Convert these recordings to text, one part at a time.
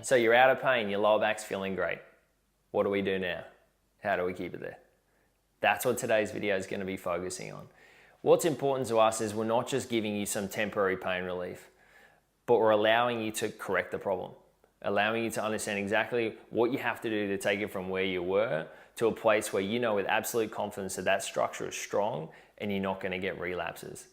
So you're out of pain, your lower back's feeling great. What do we do now? How do we keep it there? That's what today's video is going to be focusing on. What's important to us is we're not just giving you some temporary pain relief, but we're allowing you to correct the problem, allowing you to understand exactly what you have to do to take it from where you were to a place where you know with absolute confidence that that structure is strong and you're not going to get relapses.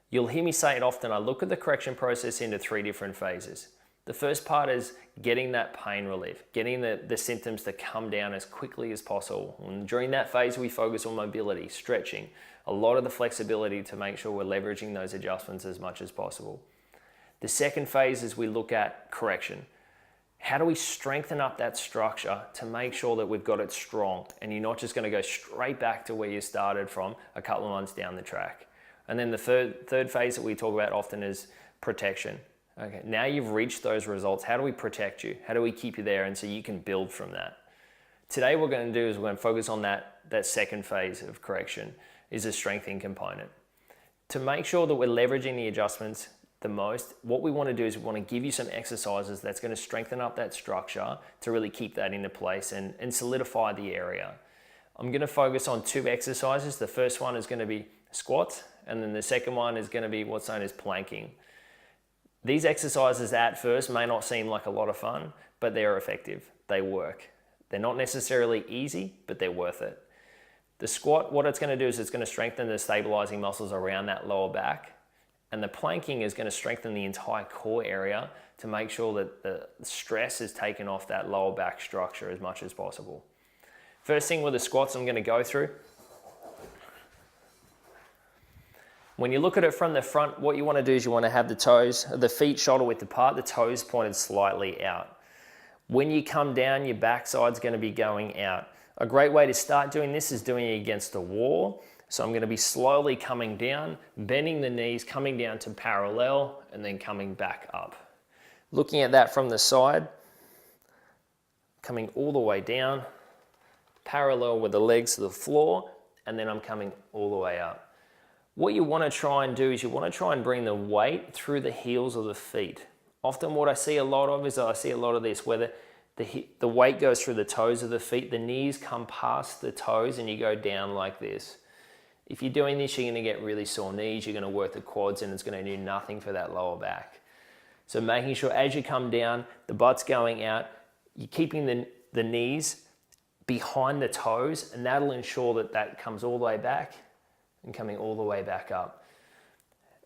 You'll hear me say it often, I look at the correction process into 3 different phases. The first part is getting that pain relief, getting the symptoms to come down as quickly as possible. And during that phase, we focus on mobility, stretching, a lot of the flexibility to make sure we're leveraging those adjustments as much as possible. The second phase is we look at correction. How do we strengthen up that structure to make sure that we've got it strong and you're not just going to go straight back to where you started from a couple of months down the track? And then the third phase that we talk about often is protection. Okay, now you've reached those results. How do we protect you? How do we keep you there and so you can build from that? Today what we're going to do is we're going to focus on that second phase of correction, is a strengthening component. To make sure that we're leveraging the adjustments the most, what we want to do is we want to give you some exercises that's going to strengthen up that structure to really keep that into place and solidify the area. I'm going to focus on 2 exercises. The first one is going to be squats, and then the second one is going to be what's known as planking. These exercises at first may not seem like a lot of fun, but they're effective. They work. They're not necessarily easy, but they're worth it. The squat, what it's going to do is it's going to strengthen the stabilizing muscles around that lower back. And the planking is going to strengthen the entire core area to make sure that the stress is taken off that lower back structure as much as possible. First thing with the squats I'm going to go through. When you look at it from the front, what you want to do is you want to have the feet shoulder width apart, the toes pointed slightly out. When you come down, your backside's going to be going out. A great way to start doing this is doing it against a wall. So I'm going to be slowly coming down, bending the knees, coming down to parallel, and then coming back up. Looking at that from the side, coming all the way down, parallel with the legs to the floor, and then I'm coming all the way up. What you want to try and do is you want to try and bring the weight through the heels of the feet. Often what I see a lot of is this, where the weight goes through the toes of the feet, the knees come past the toes, and you go down like this. If you're doing this, you're going to get really sore knees, you're going to work the quads, and it's going to do nothing for that lower back. So making sure as you come down, the butt's going out, you're keeping the knees behind the toes, and that'll ensure that that comes all the way back and coming all the way back up.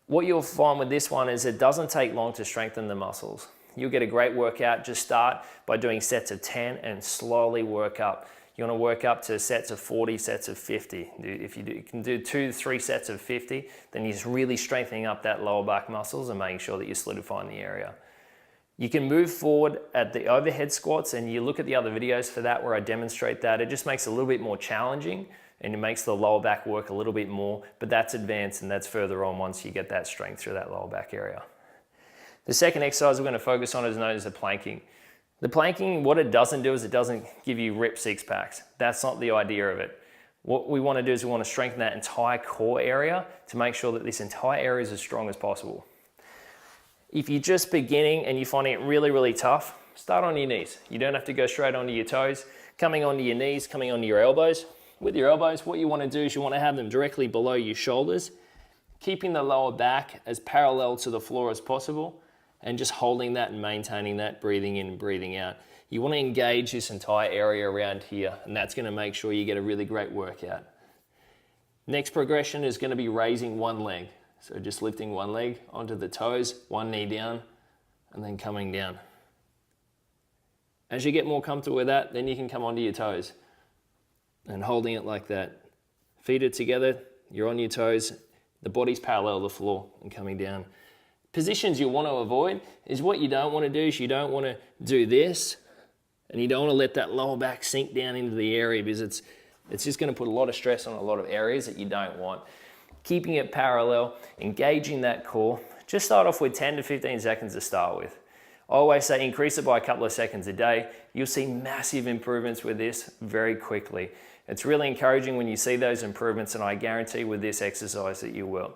What you'll find with this one is it doesn't take long to strengthen the muscles. You'll get a great workout. Just start by doing sets of 10 and slowly work up. You want to work up to sets of 40, sets of 50. If you can do 2 to 3 sets of 50, then you're just really strengthening up that lower back muscles and making sure that you're solidifying the area. You can move forward at the overhead squats, and you look at the other videos for that where I demonstrate that. It just makes it a little bit more challenging and it makes the lower back work a little bit more, but that's advanced and that's further on once you get that strength through that lower back area. The second exercise we're going to focus on is known as the planking. The planking, what it doesn't do is it doesn't give you ripped six packs. That's not the idea of it. What we want to do is we want to strengthen that entire core area to make sure that this entire area is as strong as possible. If you're just beginning and you're finding it really, really tough, start on your knees. You don't have to go straight onto your toes. Coming onto your knees, coming onto your elbows. With your elbows, what you want to do is you want to have them directly below your shoulders, keeping the lower back as parallel to the floor as possible, and just holding that and maintaining that, breathing in and breathing out. You want to engage this entire area around here, and that's going to make sure you get a really great workout. Next progression is going to be raising one leg. So just lifting one leg onto the toes, one knee down, and then coming down. As you get more comfortable with that, then you can come onto your toes and holding it like that. Feet are together, you're on your toes, the body's parallel to the floor and coming down. Positions you want to avoid is what you don't want to do is you don't want to do this, and you don't want to let that lower back sink down into the area because it's just going to put a lot of stress on a lot of areas that you don't want. Keeping it parallel, engaging that core. Just start off with 10 to 15 seconds to start with. I always say increase it by a couple of seconds a day. You'll see massive improvements with this very quickly. It's really encouraging when you see those improvements, and I guarantee with this exercise that you will.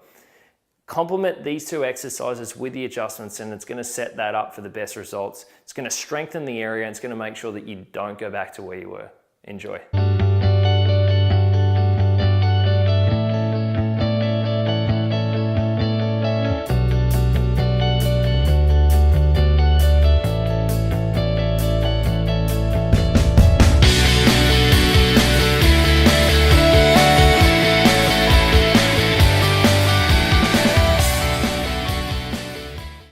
Complement these two exercises with the adjustments, and it's going to set that up for the best results. It's going to strengthen the area, and it's going to make sure that you don't go back to where you were. Enjoy.